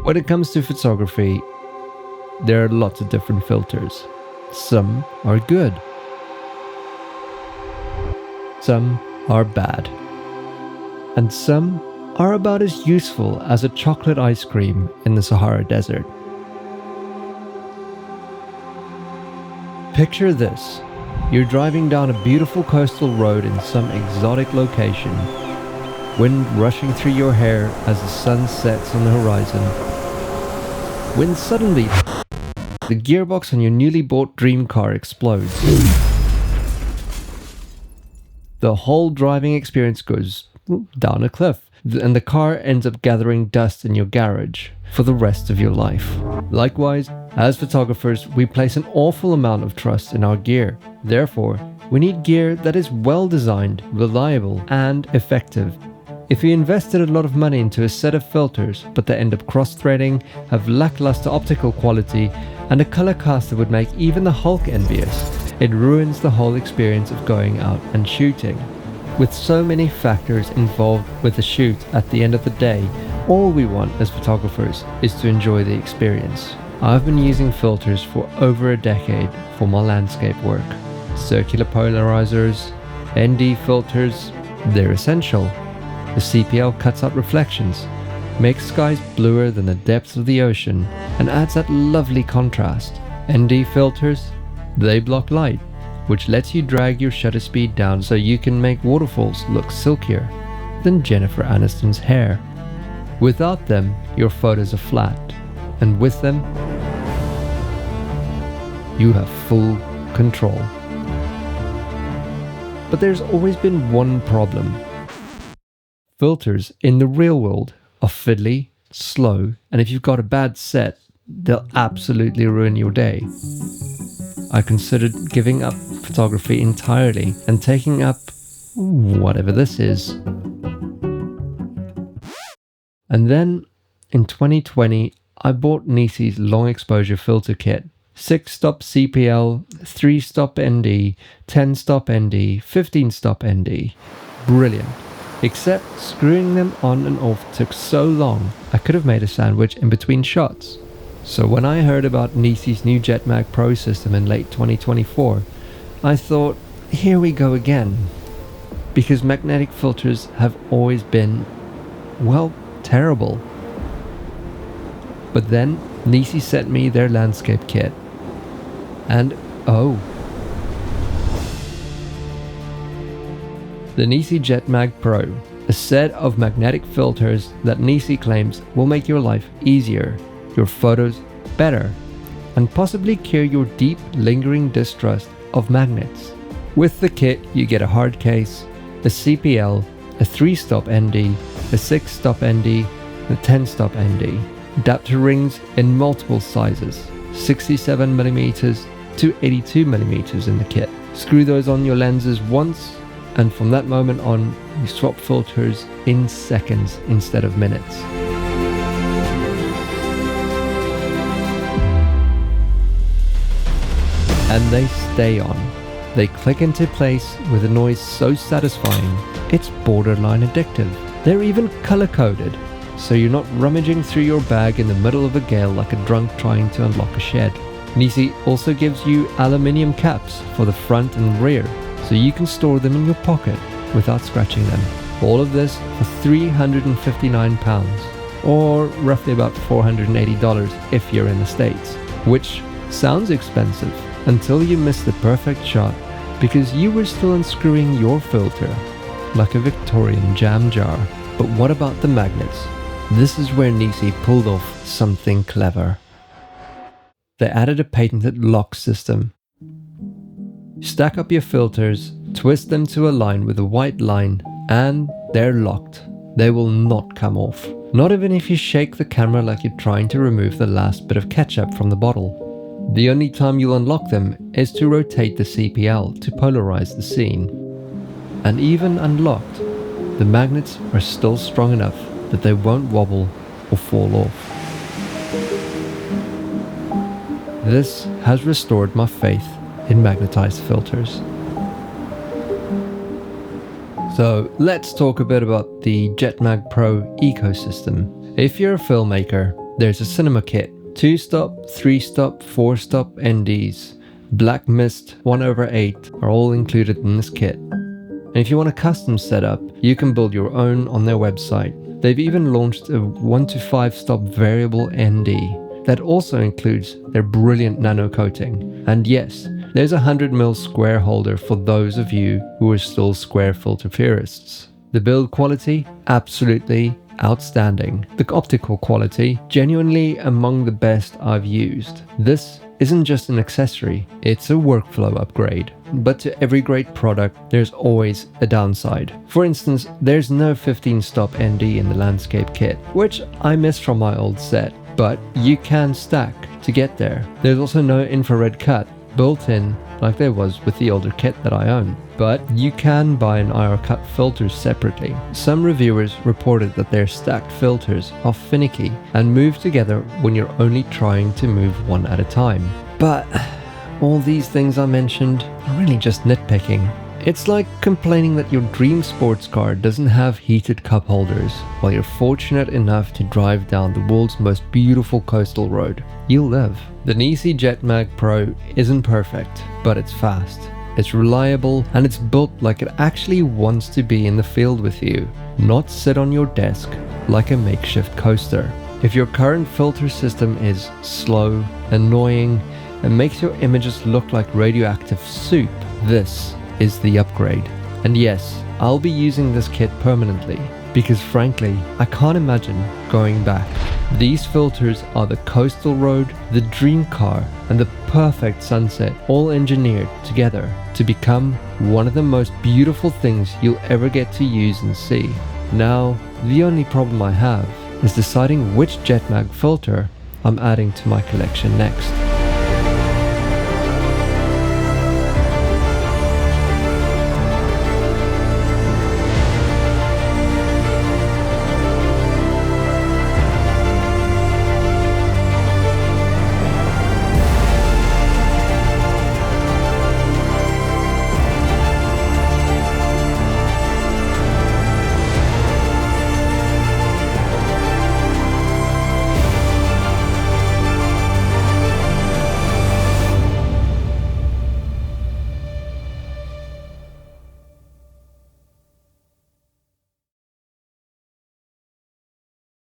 When it comes to photography, there are lots of different filters. Some are good. Some are bad. And some are about as useful as a chocolate ice cream in the Sahara Desert. Picture this. You're driving down a beautiful coastal road in some exotic location. Wind rushing through your hair as the sun sets on the horizon. When suddenly, the gearbox on your newly bought dream car explodes. The whole driving experience goes down a cliff, and the car ends up gathering dust in your garage for the rest of your life. Likewise, as photographers, we place an awful amount of trust in our gear. Therefore, we need gear that is well designed, reliable, and effective. If you invested a lot of money into a set of filters, but they end up cross-threading, have lackluster optical quality, and a color cast that would make even the Hulk envious, it ruins the whole experience of going out and shooting. With so many factors involved with the shoot, at the end of the day, all we want as photographers is to enjoy the experience. I've been using filters for over a decade for my landscape work. Circular polarizers, ND filters, they're essential. The CPL cuts out reflections, makes skies bluer than the depths of the ocean, and adds that lovely contrast. ND filters, they block light, which lets you drag your shutter speed down so you can make waterfalls look silkier than Jennifer Aniston's hair. Without them, your photos are flat, and with them, you have full control. But there's always been one problem. Filters in the real world are fiddly, slow, and if you've got a bad set, they'll absolutely ruin your day. I considered giving up photography entirely and taking up whatever this is. And then, in 2020, I bought NiSi's long exposure filter kit. 6-stop CPL, 3-stop ND, 10-stop ND, 15-stop ND. Brilliant. Except screwing them on and off took so long, I could have made a sandwich in between shots. So when I heard about NiSi's new JetMag Pro system in late 2024, I thought, here we go again. Because magnetic filters have always been, well, terrible. But then NiSi sent me their landscape kit. And oh. The NiSi JetMag Pro, a set of magnetic filters that NiSi claims will make your life easier, your photos better, and possibly cure your deep, lingering distrust of magnets. With the kit, you get a hard case, a CPL, a 3-stop ND, a 6-stop ND, and a 10-stop ND. Adapter rings in multiple sizes, 67mm to 82mm in the kit. Screw those on your lenses once, and from that moment on, you swap filters in seconds instead of minutes. And they stay on. They click into place with a noise so satisfying, it's borderline addictive. They're even color-coded, so you're not rummaging through your bag in the middle of a gale like a drunk trying to unlock a shed. NiSi also gives you aluminium caps for the front and rear, so you can store them in your pocket without scratching them. All of this for £359, or roughly about $480 if you're in the States, which sounds expensive until you miss the perfect shot because you were still unscrewing your filter like a Victorian jam jar. But what about the magnets? This is where NiSi pulled off something clever. They added a patented lock system. Stack up your filters, twist them to align with a white line, and they're locked. They will not come off. Not even if you shake the camera like you're trying to remove the last bit of ketchup from the bottle. The only time you'll unlock them is to rotate the CPL to polarize the scene. And even unlocked, the magnets are still strong enough that they won't wobble or fall off. This has restored my faith in magnetized filters. So let's talk a bit about the JetMag Pro ecosystem. If you're a filmmaker, there's a cinema kit. 2-stop, 3-stop, 4-stop NDs, black mist 1/8 are all included in this kit. And if you want a custom setup, you can build your own on their website. They've even launched a 1 to 5-stop variable ND that also includes their brilliant nano coating. And yes, there's a 100mm square holder for those of you who are still square filter purists. The build quality, absolutely outstanding. The optical quality, genuinely among the best I've used. This isn't just an accessory, it's a workflow upgrade. But to every great product, there's always a downside. For instance, there's no 15-stop ND in the landscape kit, which I miss from my old set, but you can stack to get there. There's also no infrared cut built in like there was with the older kit that I own. But you can buy an IR cut filter separately. Some reviewers reported that their stacked filters are finicky and move together when you're only trying to move one at a time. But all these things I mentioned are really just nitpicking. It's like complaining that your dream sports car doesn't have heated cup holders while you're fortunate enough to drive down the world's most beautiful coastal road. You'll live. The NiSi JetMag Pro isn't perfect, but it's fast. It's reliable and it's built like it actually wants to be in the field with you, not sit on your desk like a makeshift coaster. If your current filter system is slow, annoying, and makes your images look like radioactive soup, this is the upgrade. And yes, I'll be using this kit permanently because frankly, I can't imagine going back. These filters are the coastal road, the dream car, and the perfect sunset, all engineered together to become one of the most beautiful things you'll ever get to use and see. Now, the only problem I have is deciding which JetMag filter I'm adding to my collection next.